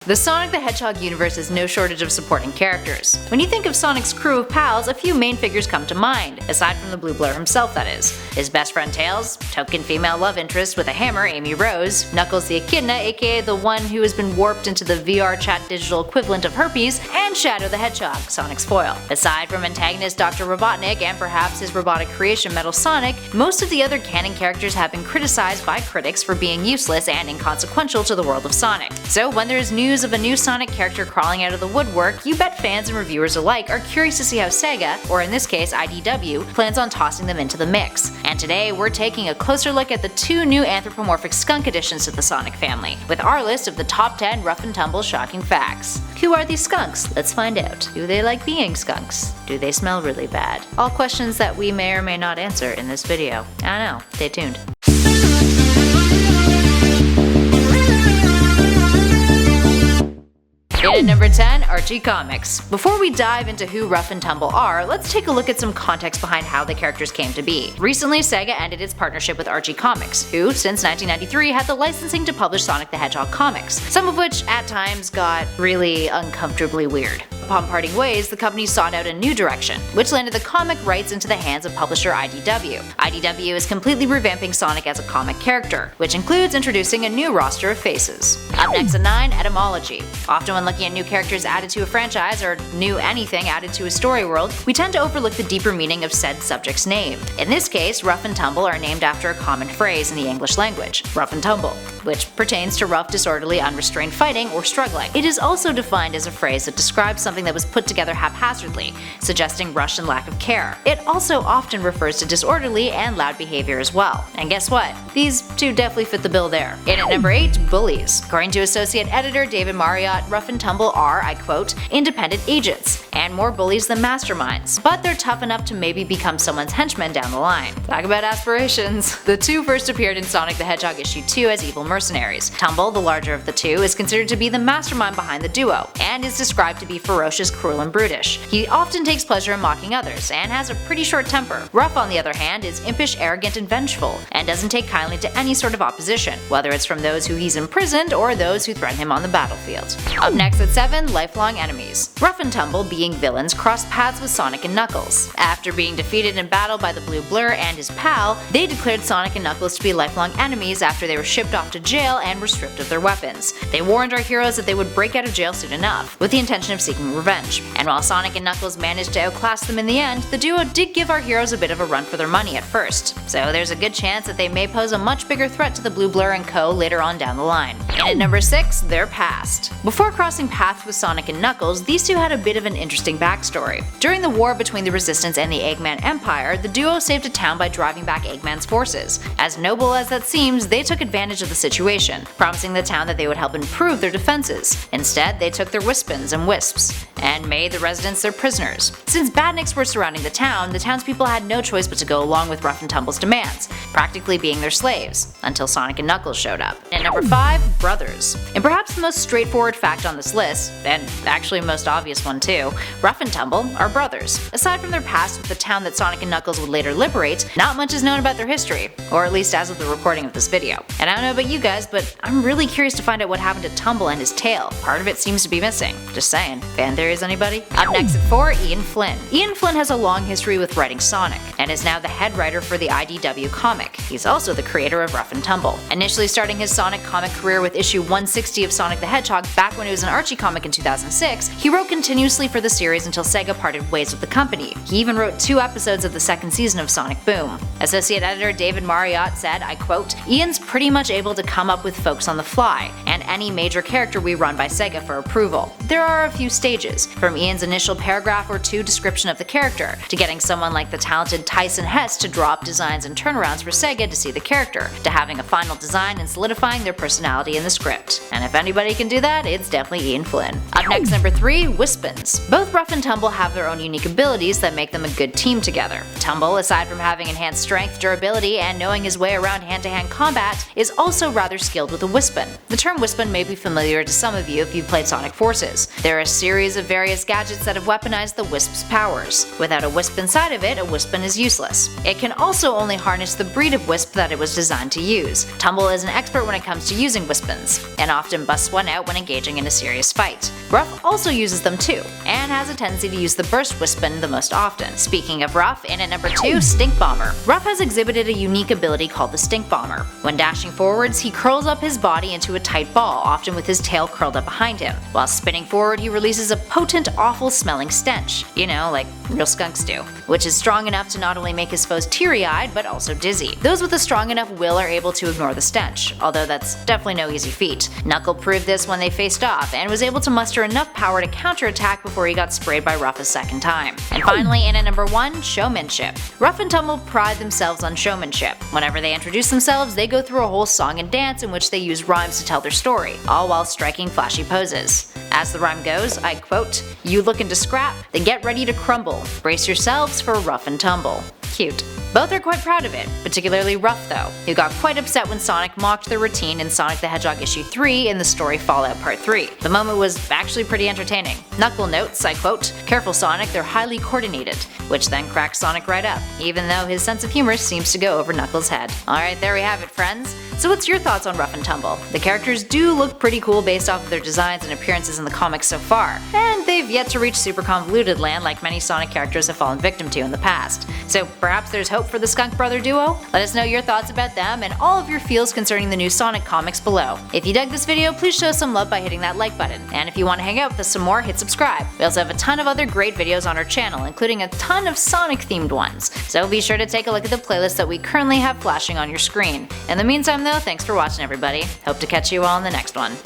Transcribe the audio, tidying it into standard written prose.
The Sonic the Hedgehog universe has no shortage of supporting characters. When you think of Sonic's crew of pals, a few main figures come to mind, aside from the Blue Blur himself that is. His best friend Tails, token female love interest with a hammer Amy Rose, Knuckles the Echidna aka the one who has been warped into the VR chat digital equivalent of herpes, and Shadow the Hedgehog, Sonic's foil. Aside from antagonist Dr. Robotnik and perhaps his robotic creation Metal Sonic, most of the other canon characters have been criticized by critics for being useless and inconsequential to the world of Sonic. So when there is news of a new Sonic character crawling out of the woodwork, you bet fans and reviewers alike are curious to see how Sega, or in this case IDW, plans on tossing them into the mix. And today we're taking a closer look at the two new anthropomorphic skunk additions to the Sonic family, with our list of the top 10 rough and tumble shocking facts. Who are these skunks? Let's find out. Do they like being skunks? Do they smell really bad? All questions that we may or may not answer in this video. I don't know, stay tuned. In at number 10, Archie Comics. Before we dive into who Rough and Tumble are, let's take a look at some context behind how the characters came to be. Recently, Sega ended its partnership with Archie Comics, who, since 1993, had the licensing to publish Sonic the Hedgehog comics, some of which, at times, got really uncomfortably weird. Upon parting ways, the company sought out a new direction, which landed the comic rights into the hands of publisher IDW. IDW is completely revamping Sonic as a comic character, which includes introducing a new roster of faces. Up next at 9, Etymology. Often when looking at new characters added to a franchise or new anything added to a story world, we tend to overlook the deeper meaning of said subject's name. In this case, Rough and Tumble are named after a common phrase in the English language, rough and tumble, which pertains to rough, disorderly, unrestrained fighting or struggling. It is also defined as a phrase that describes something that was put together haphazardly, suggesting rush and lack of care. It also often refers to disorderly and loud behavior as well. And guess what? These two definitely fit the bill there. In at number 8, Bullies. According to associate editor David Marriott, Rough and Tumble are, I quote, independent agents, and more bullies than masterminds, but they're tough enough to maybe become someone's henchmen down the line. Talk about aspirations. The two first appeared in Sonic the Hedgehog issue 2 as evil mercenaries. Tumble, the larger of the two, is considered to be the mastermind behind the duo, and is described to be ferocious, cruel, and brutish. He often takes pleasure in mocking others, and has a pretty short temper. Rough, on the other hand, is impish, arrogant, and vengeful, and doesn't take kindly to any sort of opposition, whether it's from those who he's imprisoned or those who threaten him on the battlefield. Up next at 7, Lifelong Enemies. Rough and Tumble, being villains, crossed paths with Sonic and Knuckles. After being defeated in battle by the Blue Blur and his pal, they declared Sonic and Knuckles to be lifelong enemies after they were shipped off to jail and were stripped of their weapons. They warned our heroes that they would break out of jail soon enough, with the intention of seeking revenge. And while Sonic and Knuckles managed to outclass them in the end, the duo did give our heroes a bit of a run for their money at first, so there's a good chance that they may pose a much bigger threat to the Blue Blur and co. later on down the line. And at number 6, their past. Before crossing paths with Sonic and Knuckles, these two had a bit of an interesting backstory. During the war between the Resistance and the Eggman Empire, the duo saved a town by driving back Eggman's forces. As noble as that seems, they took advantage of the situation, promising the town that they would help improve their defenses. Instead, they took their Wispins and Wisps, and made the residents their prisoners. Since badniks were surrounding the townspeople had no choice but to go along with Rough and Tumble's demands, practically being their slaves, until Sonic and Knuckles showed up. And number 5, Brothers. And perhaps the most straightforward fact on this list, and actually most obvious one too, Rough and Tumble are brothers. Aside from their past with the town that Sonic and Knuckles would later liberate, not much is known about their history, or at least as of the recording of this video. And I don't know about you guys, but I'm really curious to find out what happened to Tumble and his tail. Part of it seems to be missing. Just saying. Fan theories, anybody? Up next at 4, Ian Flynn. Ian Flynn has a long history with writing Sonic, and is now the head writer for the IDW comic. He's also the creator of Rough and Tumble. Initially starting his Sonic comic career with issue 160 of Sonic the Hedgehog back when it was an Archie comic in 2006, he wrote continuously for the series until Sega parted ways with the company. He even wrote 2 episodes of the second season of Sonic Boom. Associate editor David Marriott said, I quote, Ian's pretty much able to come up with folks on the fly, and any major character we run by Sega for approval. There are a few stages, from Ian's initial paragraph or 2 description of the character, to getting someone like the talented Tyson Hess to draw up designs and turnarounds for Sega to see the character, to having a final design and solidifying their personality in the script. And if anybody can do that, it's definitely Ian Flynn. Up next, number 3, Wispins. Both Both Ruff and Tumble have their own unique abilities that make them a good team together. Tumble, aside from having enhanced strength, durability, and knowing his way around hand-to-hand combat, is also rather skilled with a Wispon. The term Wispon may be familiar to some of you if you've played Sonic Forces. There are a series of various gadgets that have weaponized the Wisp's powers. Without a Wisp inside of it, a Wispon is useless. It can also only harness the breed of Wisp that it was designed to use. Tumble is an expert when it comes to using Wispons, and often busts one out when engaging in a serious fight. Ruff also uses them too, and has a tendency to use the Burst Wispon the most often. Speaking of Ruff, in at number 2, Stink Bomber. Ruff has exhibited a unique ability called the Stink Bomber. When dashing forwards, he curls up his body into a tight ball, often with his tail curled up behind him. While spinning forward, he releases a potent, awful smelling stench. You know, like real skunks do. Which is strong enough to not only make his foes teary-eyed, but also dizzy. Those with a strong enough will are able to ignore the stench, although that's definitely no easy feat. Knuckle proved this when they faced off, and was able to muster enough power to counterattack before he got sprayed by Ruff a second time. And finally, in at number 1, Showmanship. Ruff and Tumble pride themselves on showmanship. Whenever they introduce themselves, they go through a whole song and dance in which they use rhymes to tell their story, all while striking flashy poses. As the rhyme goes, I quote, "You lookin' to scrap? Then get ready to crumble. Brace yourselves for Ruff and Tumble." Cute. Both are quite proud of it, particularly Ruff though, who got quite upset when Sonic mocked their routine in Sonic the Hedgehog issue 3 in the story Fallout Part 3. The moment was actually pretty entertaining. Knuckle notes, I quote, "Careful Sonic, they're highly coordinated," which then cracks Sonic right up, even though his sense of humor seems to go over Knuckles' head. Alright, there we have it friends. So what's your thoughts on Ruff and Tumble? The characters do look pretty cool based off of their designs and appearances in the comics so far, and they've yet to reach super convoluted land like many Sonic characters have fallen victim to in the past. So perhaps there's hope for the Skunk Brother duo? Let us know your thoughts about them and all of your feels concerning the new Sonic comics below. If you dug this video, please show some love by hitting that like button, and if you want to hang out with us some more, hit subscribe. We also have a ton of other great videos on our channel, including a ton of Sonic themed ones, so be sure to take a look at the playlist that we currently have flashing on your screen. In the meantime though, thanks for watching everybody. Hope to catch you all in the next one.